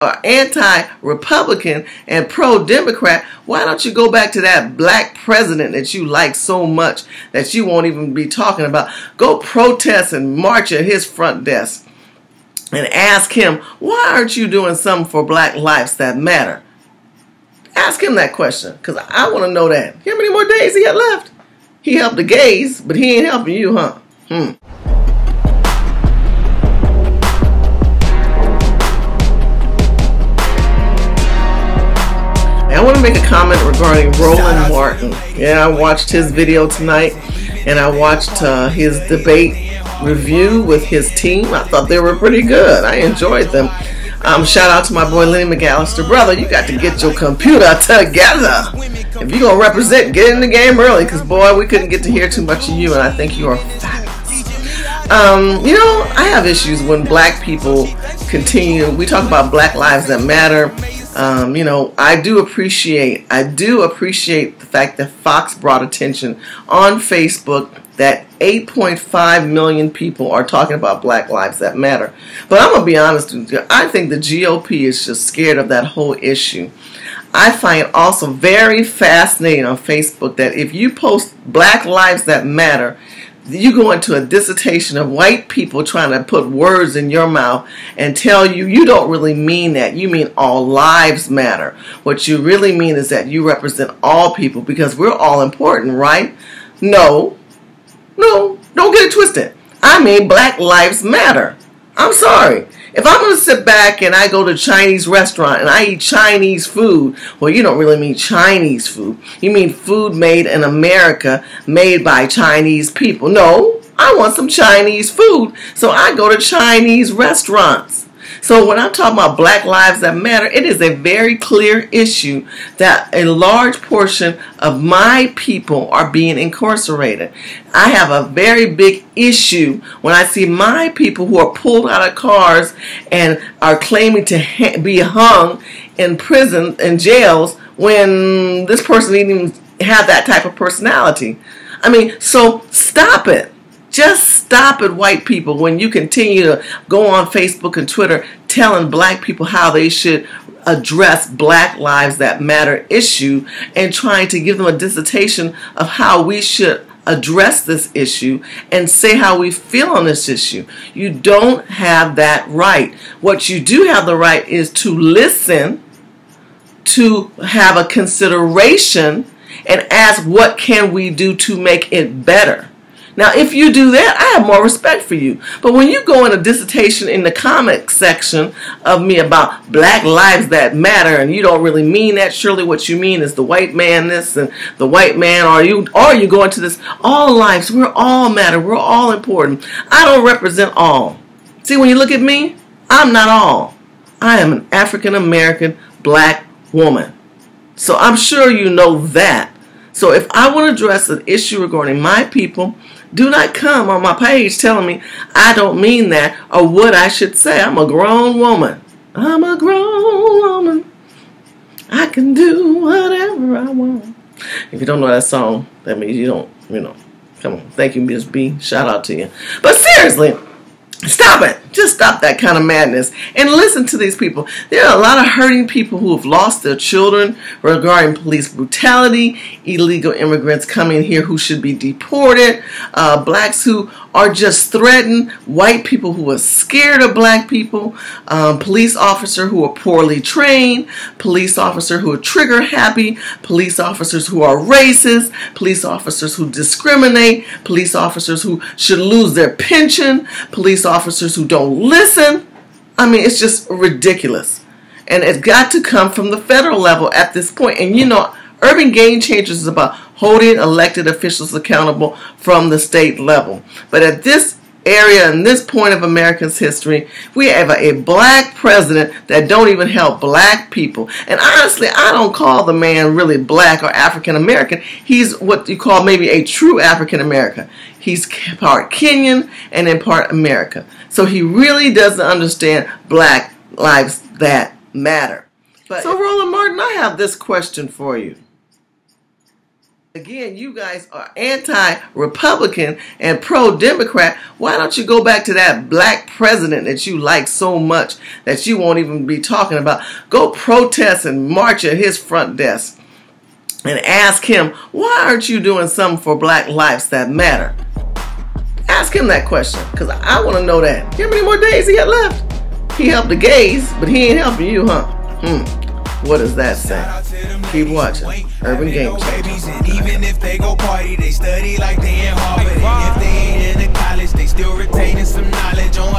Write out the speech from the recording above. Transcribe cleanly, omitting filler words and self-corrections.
are anti-Republican and pro-Democrat, why don't you go back to that black president that you like so much that you won't even be talking about? Go protest and march at his front desk and ask him, why aren't you doing something for black lives that matter? Ask him that question, because I want to know that. How many more days he got left? He helped the gays, but he ain't helping you, huh? I want to make a comment regarding Roland Martin. Yeah, I watched his video tonight, and I watched his debate review with his team. I thought they were pretty good. I enjoyed them. Shout out to my boy Lenny McAllister. Brother, you got to get your computer together. If you're going to represent, get in the game early, because, boy, we couldn't get to hear too much of you, and I think you are fabulous. You know, I have issues when black people continue. We talk about Black Lives That Matter. You know, I do appreciate the fact that Fox brought attention on Facebook that 8.5 million people are talking about Black Lives That Matter. But I'm going to be honest with you, I think the GOP is just scared of that whole issue. I find it also very fascinating on Facebook that if you post Black Lives That Matter, you go into a dissertation of white people trying to put words in your mouth and tell you you don't really mean that. You mean all lives matter. What you really mean is that you represent all people because we're all important, right? No, don't get it twisted. I mean Black Lives Matter. I'm sorry. If I'm going to sit back and I go to a Chinese restaurant and I eat Chinese food, well, you don't really mean Chinese food. You mean food made in America, made by Chinese people. No, I want some Chinese food, so I go to Chinese restaurants. So when I'm talking about Black Lives That Matter, it is a very clear issue that a large portion of my people are being incarcerated. I have a very big issue when I see my people who are pulled out of cars and are claiming to be hung in prison and jails when this person didn't even have that type of personality. I mean, so stop it. Just stop it, white people, when you continue to go on Facebook and Twitter telling black people how they should address Black Lives That Matter issue and trying to give them a dissertation of how we should address this issue and say how we feel on this issue. You don't have that right. What you do have the right is to listen, to have a consideration, and ask what can we do to make it better. Now, if you do that, I have more respect for you. But when you go in a dissertation in the comment section of me about Black Lives That Matter, and you don't really mean that, surely what you mean is the white man this and the white man, or you go into this, all lives, we're all matter, we're all important. I don't represent all. See, when you look at me, I'm not all. I am an African American black woman. So I'm sure you know that. So if I want to address an issue regarding my people, do not come on my page telling me I don't mean that or what I should say. I'm a grown woman. I'm a grown woman. I can do whatever I want. If you don't know that song, that means you don't, come on. Thank you, Miss B. Shout out to you. But seriously, stop it. Just stop that kind of madness and listen to these people. There are a lot of hurting people who have lost their children regarding police brutality, illegal immigrants coming here who should be deported, blacks who are just threatened, white people who are scared of black people, police officers who are poorly trained, police officers who are trigger happy, police officers who are racist, police officers who discriminate, police officers who should lose their pension, police officers who don't listen. I mean, it's just ridiculous. And it's got to come from the federal level at this point. And Urban Game Changers is about holding elected officials accountable from the state level. But at this area and this point of America's history, we have a black president that don't even help black people. And honestly, I don't call the man really black or African American. He's what you call maybe a true African American. He's part Kenyan and in part America. So he really doesn't understand Black Lives That Matter. So Roland Martin, I have this question for you. Again, you guys are anti-Republican and pro-Democrat. Why don't you go back to that black president that you like so much that you won't even be talking about? Go protest and march at his front desk and ask him, why aren't you doing something for black lives that matter? Ask him that question, because I want to know that. How many more days he got left? He helped the gays, but he ain't helping you, huh? What does that say? Keep watching Urban Game Changers. Even if they go party, they study like they in Harvard. If they ain't in the college, they still retaining some knowledge on